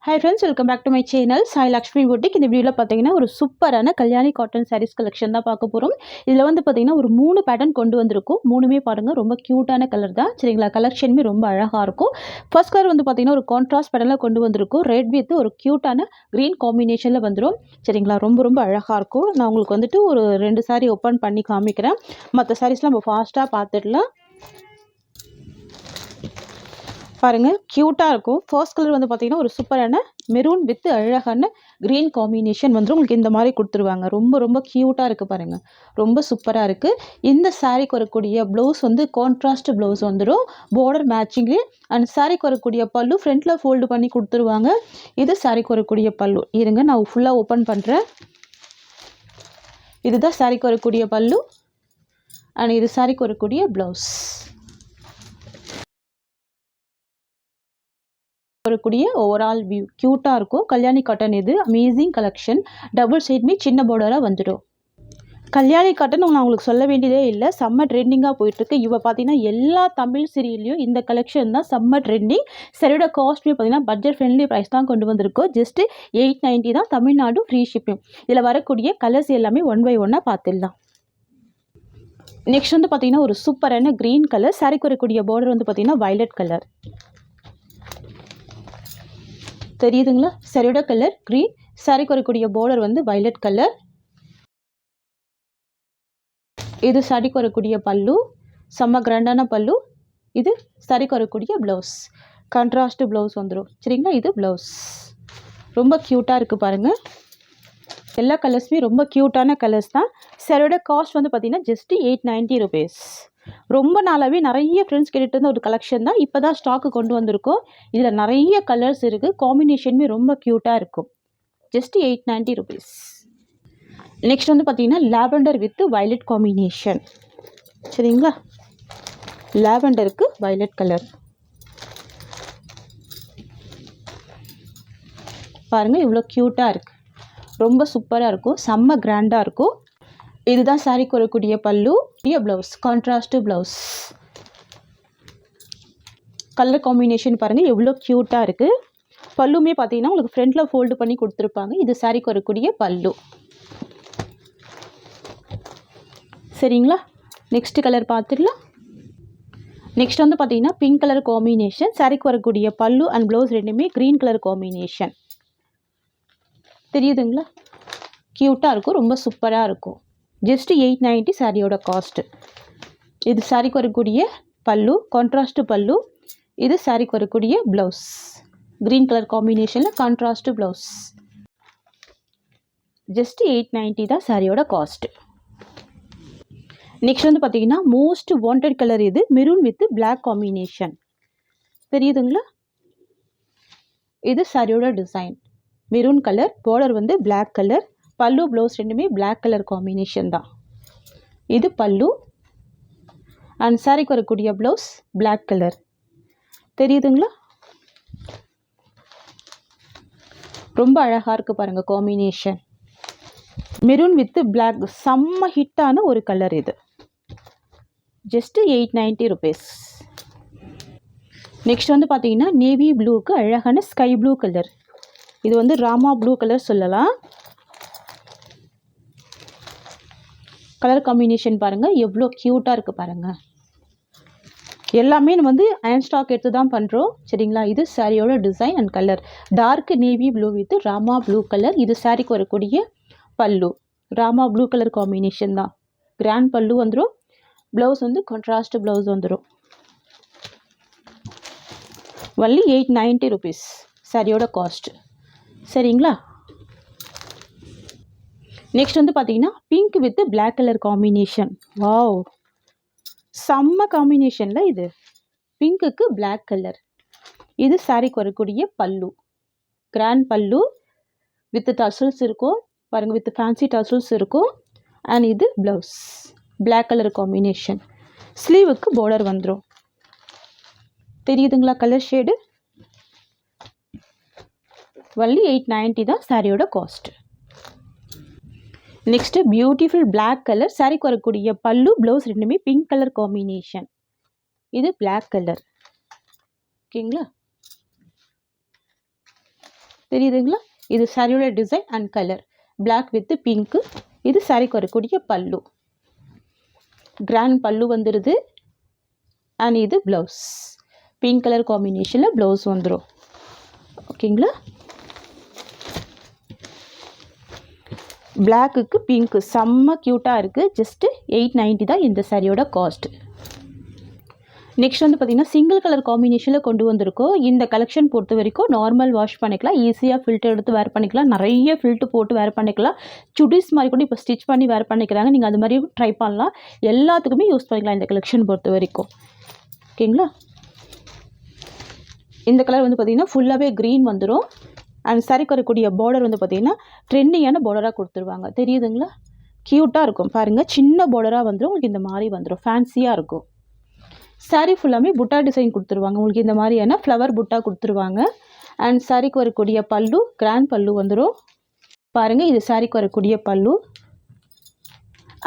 Hi friends, welcome back to my channel. Sai Lakshmi Boutique. இந்த வீடியோல பாத்தீங்கன்னா ஒரு சூப்பரான கல்யாணி காட்டன் sarees கலெக்ஷன் தான் பார்க்க போறோம். இதுல வந்து பாத்தீங்கன்னா ஒரு 3 பேட்டர்ன் கொண்டு வந்திருக்கும். மூணுமே பாருங்க ரொம்ப கியூட்டான கலர் தான். சரிங்களா? கலெக்ஷனுமே ரொம்ப அழகா இருக்கும். ஃபர்ஸ்ட் கலர் வந்து பாத்தீங்கன்னா ஒரு கான்ட்ராஸ்ட் பேட்டர்ன்ல கொண்டு வந்திருக்கும். ரெட் வித் ஒரு கியூட்டான green காம்பினேஷன்ல வந்துரும். சரிங்களா? ரொம்ப ரொம்ப அழகா இருக்கும். நான் உங்களுக்கு வந்துட்டு ஒரு 2 saree ஓபன் பண்ணி காமிக்கிறேன். மத்த sareesலாம் நம்ம ஃபாஸ்டா பார்த்துடலாம். பாருங்க கியூட்டா இருக்கும். ஃபர்ஸ்ட் கலர் வந்து பாத்தீங்கன்னா ஒரு சூப்பரான மெரூன் வித் அழகான கிரீன் காம்பினேஷன் வந்து உங்களுக்கு இந்த மாதிரி கொடுத்துருவாங்க. ரொம்ப ரொம்ப கியூட்டா இருக்கு பாருங்க. ரொம்ப சூப்பரா இருக்கு. இந்த சாரிக்கு வரக்கூடிய ப்ளவுஸ் வந்து கான்ட்ராஸ்ட் ப்ளவுஸ் வந்துடும். பார்டர் மேட்சிங்கு அண்ட் சாரிக்கு வரக்கூடிய பல்லு ஃப்ரண்ட்ல ஃபோல்டு பண்ணி கொடுத்துருவாங்க. இது சாரிக்கு வரக்கூடிய பல்லு. இருங்க நான் ஃபுல்லா ஓப்பன் பண்றேன். இதுதான் சாரிக்கு வரக்கூடிய பல்லு அண்ட் இது சாரிக்கு வரக்கூடிய ப்ளவுஸ். வரக்கூடிய ஓவரால் வியூ கியூட்டா இருக்கும். கல்யாணி காட்டன் இது அமேசிங் கலெக்ஷன். டபுள் சைடுமே சின்ன பார்டரா வந்துடும். கல்யாணி காட்டன் நான் உங்களுக்கு சொல்ல வேண்டியதே இல்லை. செம்ம ட்ரெண்டிங்காக போயிட்டுருக்கு. இவ பார்த்தீங்கன்னா எல்லா தமிழ் சீரியல்லையும் இந்த கலெக்ஷன் தான் செம்ம ட்ரெண்டிங். சரியோட காஸ்ட்மே பார்த்தீங்கன்னா பட்ஜெட் ஃப்ரெண்ட்லி ப்ரைஸ் தான் கொண்டு வந்திருக்கோம். ஜஸ்ட் 890 தான். Tamil Nadu free shipping. இதில் வரக்கூடிய கலர்ஸ் எல்லாமே 1 by 1 பார்த்துடலாம். நெக்ஸ்ட் வந்து பார்த்தீங்கன்னா ஒரு சூப்பரான க்ரீன் கலர். சாரிக்கு வரக்கூடிய பார்டர் வந்து பார்த்தீங்கன்னா வயலட் கலர். தெரியுதுங்களா? சரியோட கலர் கிரீன். சாரிக்கு வரக்கூடிய பார்டர் வந்து வயலட் கலர். இது சாரிக்கு வரக்கூடிய பல்லு. செம்ம கிராண்டான பல்லு. இது சாரிக்கு வரக்கூடிய ப்ளவுஸ். கான்ட்ராஸ்ட் ப்ளவுஸ் வந்துடும். சரிங்களா? இது ப்ளவுஸ். ரொம்ப க்யூட்டாக இருக்குது பாருங்கள். எல்லா கலர்ஸுமே ரொம்ப க்யூட்டான கலர்ஸ் தான். சாரியோட காஸ்ட் வந்து பார்த்தீங்கன்னா ஜஸ்ட் 890 rupees. ரொம்ப நாளாகவே நிறைய ஃப்ரெண்ட்ஸ் கேட்டுட்டு இருந்த ஒரு கலெக்ஷன் தான். இப்போ தான் ஸ்டாக்கு கொண்டு வந்திருக்கோம். இதில் நிறைய கலர்ஸ் இருக்குது. காம்பினேஷனுமே ரொம்ப க்யூட்டாக இருக்கும். Just 890 rupees. நெக்ஸ்ட் வந்து பார்த்தீங்கன்னா லாவெண்டர் வித் வயலட் காம்பினேஷன். சரிங்களா? லாவெண்டருக்கு வயலட் கலர். பாருங்கள் இவ்வளோ க்யூட்டாக இருக்குது. ரொம்ப சூப்பராக இருக்கும். செம்ம கிராண்டாக இருக்கும். இதுதான் சாரிக்கு வரக்கூடிய pallu. Blouse contrast blouse. Colour combination பாருங்கள் எவ்வளோ க்யூட்டாக இருக்குது. பல்லுமே பார்த்தீங்கன்னா உங்களுக்கு ஃப்ரண்ட்டில் ஃபோல்டு பண்ணி கொடுத்துருப்பாங்க. இது சாரிக்கு வரக்கூடிய பல்லு. சரிங்களா? நெக்ஸ்ட் கலர் பார்த்துடலாம். நெக்ஸ்ட் வந்து பார்த்தீங்கன்னா பிங்க் கலர் காம்பினேஷன். சாரிக்கு வரக்கூடிய பல்லு அண்ட் ப்ளவுஸ் ரெண்டுமே க்ரீன் கலர் காம்பினேஷன். தெரியுதுங்களா? க்யூட்டாக இருக்கும். ரொம்ப சூப்பராக இருக்கும். ஜஸ்ட் 890 சாரியோட காஸ்ட்டு. இது சாரிக்கு வரக்கூடிய பல்லு கான்ட்ராஸ்ட் பல்லு. இது சாரிக்கு வரக்கூடிய ப்ளவுஸ். க்ரீன் கலர் காம்பினேஷனில் கான்ட்ராஸ்ட் ப்ளவுஸ். ஜஸ்ட் 890 தான் சாரியோட காஸ்ட்டு. நெக்ஸ்ட் வந்து பார்த்தீங்கன்னா மோஸ்ட் வாண்டட் கலர் இது மெரூன் வித் பிளாக் காம்பினேஷன். தெரியுதுங்களா? இது சாரியோட டிசைன். Maroon colour. பார்டர் வந்து பிளாக் கலர். பல்லு ப்ளவுஸ் ரெண்டுமே பிளாக் கலர் காம்பினேஷன் தான். இது பல்லு அண்ட் சாரிக்கு வரக்கூடிய ப்ளவுஸ் பிளாக் கலர். தெரியுதுங்களா? ரொம்ப அழகாக இருக்குது பாருங்கள் காம்பினேஷன். மெரூன் வித் பிளாக் செம்ம ஹிட்டான ஒரு கலர் இது. Just 890 rupees. நெக்ஸ்ட் வந்து பார்த்தீங்கன்னா நேவி ப்ளூக்கு அழகான ஸ்கை ப்ளூ கலர். இது வந்து ராமா ப்ளூ கலர் சொல்லலாம். கலர் காம்பினேஷன் பாருங்கள் எவ்வளோ க்யூட்டாக இருக்குது பாருங்கள். எல்லாமே நம்ம வந்து அயன் ஸ்டாக் எடுத்து தான் பண்ணுறோம். சரிங்களா? இது சாரியோட design and colour. Dark navy blue with Rama blue colour. இது சாரிக்கு வரக்கூடிய பல்லு. ராமா ப்ளூ கலர் காம்பினேஷன் தான். கிராண்ட் பல்லு வந்துடும். ப்ளவுஸ் வந்து கான்ட்ராஸ்ட் ப்ளவுஸ் வந்துடும். ஒன்லி 890 rupees சாரியோட காஸ்ட். சரிங்களா? நெக்ஸ்ட் வந்து பார்த்தீங்கன்னா pink with black colour combination. Wow, செம்ம காம்பினேஷனில் இது. பிங்க்குக்கு பிளாக் கலர். இது சாரிக்கு வரக்கூடிய பல்லு. கிராண்ட் பல்லு வித் டசல்ஸ் இருக்கும் பாருங்கள். வித் ஃபேன்சி டசல்ஸ் இருக்கும். அண்ட் இது ப்ளவுஸ் பிளாக் கலர் காம்பினேஷன். ஸ்லீவுக்கு பார்டர் வந்துடும். தெரியுதுங்களா கலர் ஷேடு? ஒன்லி 890 தான் சாரியோட cost. Next beautiful black colour. சாரிக்கு வரக்கூடிய பல்லு ப்ளவுஸ் ரெண்டுமே பிங்க் கலர் காம்பினேஷன். இது பிளாக் கலர். ஓகேங்களா? தெரியுதுங்களா? இது சாரியோட design and colour. Black with பிங்க்கு. இது சாரிக்கு வரக்கூடிய பல்லு. கிராண்ட் பல்லு வந்துடுது. அண்ட் இது ப்ளவுஸ். பிங்க் கலர் காம்பினேஷனில் ப்ளவுஸ் வந்துடும். ஓகேங்களா? பிளாக்குக்கு பிங்க்கு செம்ம க்யூட்டாக இருக்குது. ஜஸ்ட்டு 890 தான் இந்த சாரியோட காஸ்ட். நெக்ஸ்ட் வந்து பார்த்திங்கன்னா சிங்கிள் கலர் காம்பினேஷனில் கொண்டு வந்திருக்கோம். இந்த கலெக்ஷன் பொறுத்த வரைக்கும் நார்மல் வாஷ் பண்ணிக்கலாம், ஈஸியாக ஃபில்டர் எடுத்து வேர் பண்ணிக்கலாம், நிறைய ஃபில்டர் போட்டு வேர் பண்ணிக்கலாம். சுடிஸ் மாதிரி கூட இப்போ ஸ்டிச் பண்ணி வேர் பண்ணிக்கிறாங்க. நீங்கள் அது மாதிரி ட்ரை பண்ணலாம். எல்லாத்துக்குமே யூஸ் பண்ணிக்கலாம் இந்த கலெக்ஷன் பொறுத்த வரைக்கும். ஓகேங்களா? இந்த கலர் வந்து பார்த்திங்கன்னா ஃபுல்லாகவே க்ரீன் வந்துடும். அண்ட் சாரிக்கு வரக்கூடிய பார்டர் வந்து பார்த்திங்கன்னா ட்ரெண்டியான பார்டராக கொடுத்துருவாங்க. தெரியுதுங்களா? க்யூட்டாக இருக்கும் பாருங்கள். சின்ன பார்டராக வந்துடும். உங்களுக்கு இந்த மாதிரி வந்துடும். ஃபேன்சியாக இருக்கும். சாரீ ஃபுல்லாமே புட்டா டிசைன் கொடுத்துருவாங்க. உங்களுக்கு இந்த மாதிரியான ஃப்ளவர் புட்டா கொடுத்துருவாங்க. அண்ட் சாரிக்கு வரக்கூடிய பல்லு கிராண்ட் பல்லு வந்துடும். பாருங்கள், இது சாரிக்கு வரக்கூடிய பல்லு.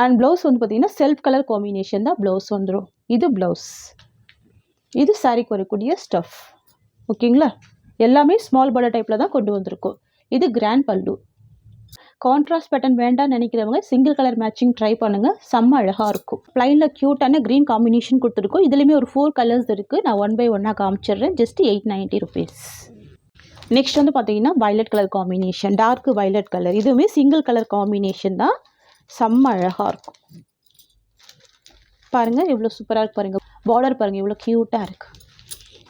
அண்ட் ப்ளவுஸ் வந்து பார்த்திங்கன்னா செல்ஃப் கலர் காம்பினேஷன் தான் ப்ளவுஸ் வந்துடும். இது ப்ளவுஸ். இது சாரிக்கு வரக்கூடிய ஸ்டஃப். ஓகேங்களா? எல்லாமே ஸ்மால் பார்டர் டைப்பில் தான் கொண்டு வந்திருக்கோம். இது கிராண்ட் பல்லு. கான்ட்ராஸ்ட் பேட்டர்ன் வேண்டாம்னு நினைக்கிறவங்க சிங்கிள் கலர் மேட்சிங் ட்ரை பண்ணுங்கள். செம்ம அழகாக இருக்கும். ப்ளைனில் க்யூட்டான க்ரீன் காம்பினேஷன் கொடுத்துருக்கோம். இதுலேயுமே ஒரு 4 கலர்ஸ் இருக்குது. நான் 1 by 1 காமிச்சிடுறேன். Just 890 rupees. நெக்ஸ்ட் வந்து பார்த்தீங்கன்னா violet colour combination, dark violet colour. இதுவுமே சிங்கிள் கலர் காம்பினேஷன் தான். செம்ம அழகாக இருக்கும். பாருங்கள் எவ்வளோ சூப்பராக இருக்கு பாருங்கள். பார்டர் பாருங்கள் எவ்வளோ க்யூட்டாக இருக்குது.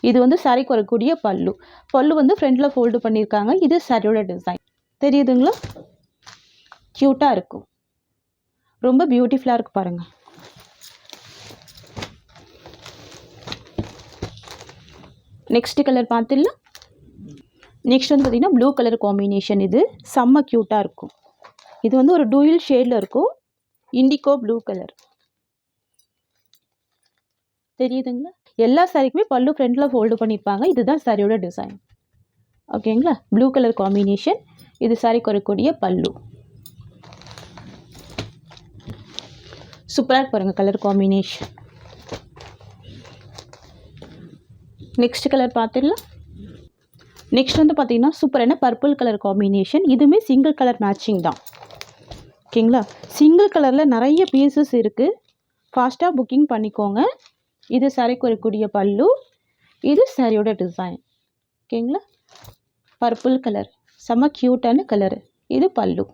இது வந்து சாரிக்கு வரக்கூடிய பல்லு. பல்லு வந்து ஃப்ரண்டில் ஃபோல்டு பண்ணியிருக்காங்க. இது சாரியோட டிசைன். தெரியுதுங்களா? க்யூட்டாக இருக்கும். ரொம்ப பியூட்டிஃபுல்லாக இருக்குது பாருங்கள். நெக்ஸ்ட் கலர் பார்த்துடலாம். நெக்ஸ்ட் வந்து பார்த்திங்கன்னா ப்ளூ கலர் காம்பினேஷன். இது செம்ம க்யூட்டாக இருக்கும். இது வந்து ஒரு டூயல் ஷேடில் இருக்கும். Indigo blue colour. தெரியுதுங்களா? எல்லா சாரிக்குமே பல்லு ஃப்ரண்டில் ஃபோல்டு பண்ணியிருப்பாங்க. இதுதான் சாரியோட டிசைன். ஓகேங்களா? Blue colour combination. இது சாரிக்கு வரக்கூடிய பல்லு. சூப்பராக பாருங்கள் கலர் காம்பினேஷன். நெக்ஸ்ட் கலர் பார்த்துடலாம். நெக்ஸ்ட் வந்து பார்த்திங்கன்னா சூப்பரான பர்பிள் கலர் காம்பினேஷன். இதுவுமே சிங்கிள் கலர் மேட்சிங் தான். ஓகேங்களா? சிங்கிள் கலரில் நிறைய பீசஸ் இருக்குது. ஃபாஸ்ட்டாக புக்கிங் பண்ணிக்கோங்க. இது சாரிக்கு வரக்கூடிய பல்லு. இது சாரியோட டிசைன். ஓகேங்களா? பர்பிள் கலர் செம்ம க்யூட்டான கலரு. இது பல்லு.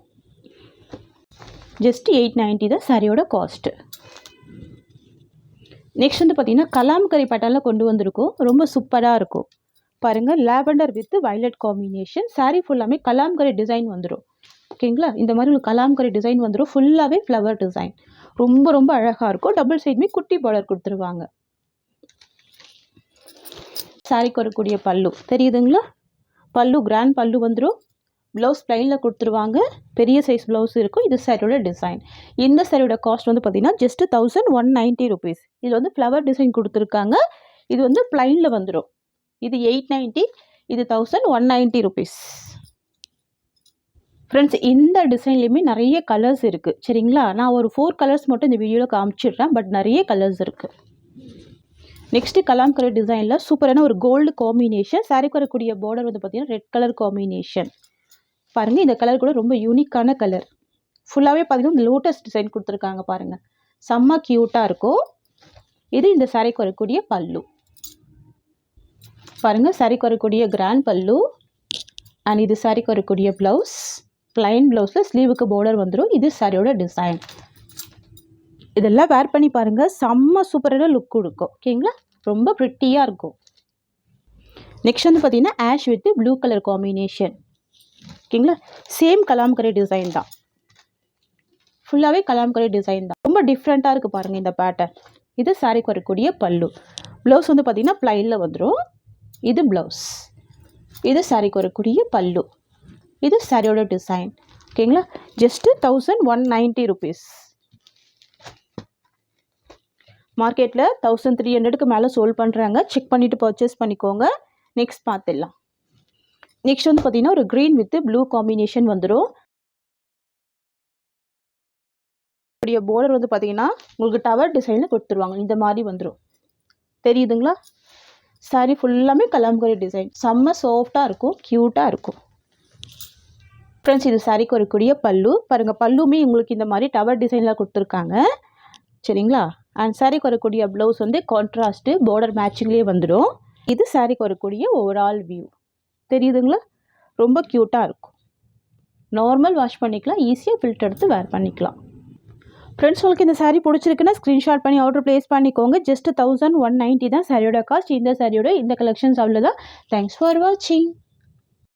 ஜஸ்ட் 890 தான் சாரியோட காஸ்ட்டு. நெக்ஸ்ட் வந்து பார்த்திங்கன்னா கலாம்கரி பேட்டர்னில் கொண்டு வந்திருக்கோம். ரொம்ப சூப்பராக இருக்கும் பாருங்கள். Lavender with violet combination. Sari ஃபுல்லாமே கலாம்கரி டிசைன் வந்துடும். ஓகேங்களா? இந்த மாதிரி ஒரு கலாம்கரி டிசைன் வந்துடும். ஃபுல்லாகவே ஃப்ளவர் டிசைன். ரொம்ப ரொம்ப அழகாக இருக்கும். டபுள் சைடுமே குட்டி பார்டர் கொடுத்துருவாங்க. சாரிக்கு வரக்கூடிய பல்லு தெரியுதுங்களா? பல்லு கிராண்ட் பல்லு வந்துடும். ப்ளவுஸ் ப்ளைனில் கொடுத்துருவாங்க. பெரிய சைஸ் ப்ளவுஸ் இருக்கும். இது சாரியோட டிசைன். இந்த சாரியோட காஸ்ட் வந்து பார்த்திங்கன்னா ஜஸ்ட் 1190 rupees. இதில் வந்து ஃப்ளவர் டிசைன் கொடுத்துருக்காங்க. இது வந்து ப்ளைனில் வந்துடும். இது 890. இது 1190 rupees. ஃப்ரெண்ட்ஸ், இந்த டிசைன்லேயுமே நிறைய கலர்ஸ் இருக்குது. சரிங்களா? நான் ஒரு 4 கலர்ஸ் மட்டும் இந்த வீடியோவில் காமிச்சிடுறேன். பட் நிறைய கலர்ஸ் இருக்குது. நெக்ஸ்ட்டு கலாம்கரி டிசைனில் சூப்பரான ஒரு கோல்டு காம்பினேஷன். சாரிக்கு வரக்கூடிய பார்டர் வந்து பார்த்திங்கன்னா ரெட் கலர் காம்பினேஷன். பாருங்கள், இந்த கலர் கூட ரொம்ப யூனிக்கான கலர். ஃபுல்லாகவே பார்த்திங்கன்னா லோட்டஸ் டிசைன் கொடுத்துருக்காங்க பாருங்கள். செம்ம க்யூட்டாக இருக்கும். இது இந்த சாரிக்கு வரக்கூடிய பல்லு. பாருங்கள், சாரிக்கு வரக்கூடிய கிராண்ட் பல்லு. அண்ட் இது சாரிக்கு வரக்கூடிய ப்ளவுஸ். ப்ளைன் ப்ளவுஸில் ஸ்லீவுக்கு பார்டர் வந்துடும். இது சாரியோட டிசைன். இதெல்லாம் வேர் பண்ணி பாருங்கள். செம்ம சூப்பரான லுக் கொடுக்கும். ஓகேங்களா? ரொம்ப ப்ரிட்டியாக இருக்கும். நெக்ஸ்ட் வந்து பார்த்திங்கன்னா ash with blue colour combination. ஓகேங்களா? சேம் கலாம்கரி டிசைன் தான். ஃபுல்லாகவே கலாம்கரி டிசைன் தான். ரொம்ப டிஃப்ரெண்ட்டாக இருக்குது பாருங்கள் இந்த பேட்டர்ன். இது சாரிக்கு வரக்கூடிய பல்லு. ப்ளவுஸ் வந்து பார்த்திங்கன்னா ப்ளைனில் வந்துடும். இது ப்ளவுஸ். இது சாரிக்கு வரக்கூடிய பல்லு. இது சாரியோட டிசைன். ஓகேங்களா? Just 1190 rupees. மார்க்கெட்டில் 1300க்கு மேலே சோல்ட் பண்ணுறாங்க. செக் பண்ணிவிட்டு பர்ச்சேஸ் பண்ணிக்கோங்க. நெக்ஸ்ட் பார்த்துடலாம். நெக்ஸ்ட் வந்து பார்த்திங்கன்னா ஒரு க்ரீன் வித் ப்ளூ காம்பினேஷன் வந்துடும். பார்டர் வந்து பார்த்திங்கன்னா உங்களுக்கு டவர் டிசைனில் கொடுத்துருவாங்க. இந்த மாதிரி வந்துடும். தெரியுதுங்களா? சாரி ஃபுல்லாமே கலாம்கரி டிசைன். செம்ம சாஃப்டாக இருக்கும். க்யூட்டாக இருக்கும். ஃப்ரெண்ட்ஸ் இது சாரிக்கு வரக்கூடிய பல்லு பாருங்கள், பல்லுமே உங்களுக்கு இந்த மாதிரி டவர் டிசைனில் கொடுத்துருக்காங்க சரிங்களா. அண்ட் சாரிக்கு வரக்கூடிய ப்ளவுஸ் வந்து கான்ட்ராஸ்ட்டு பார்டர் மேட்சிங்லேயே வந்துடும். இது சாரிக்கு வரக்கூடிய ஓவரால் வியூ தெரியுதுங்களா, ரொம்ப க்யூட்டாக இருக்கும். நார்மல் வாஷ் பண்ணிக்கலாம், ஈஸியாக ஃபில்டர் எடுத்து வேர் பண்ணிக்கலாம். ஃப்ரெண்ட்ஸ் உங்களுக்கு இந்த சாரீ பிடிச்சிருக்குன்னா ஸ்க்ரீன்ஷாட் பண்ணி ஆர்டர் ப்ளேஸ் பண்ணிக்கோங்க. ஜஸ்ட் 1190 தான் சாரியோட காஸ்ட். இந்த சாரியோட இந்த கலெக்ஷன்ஸ் அவ்வளோதான். தேங்க்ஸ் ஃபார் வாட்சிங்.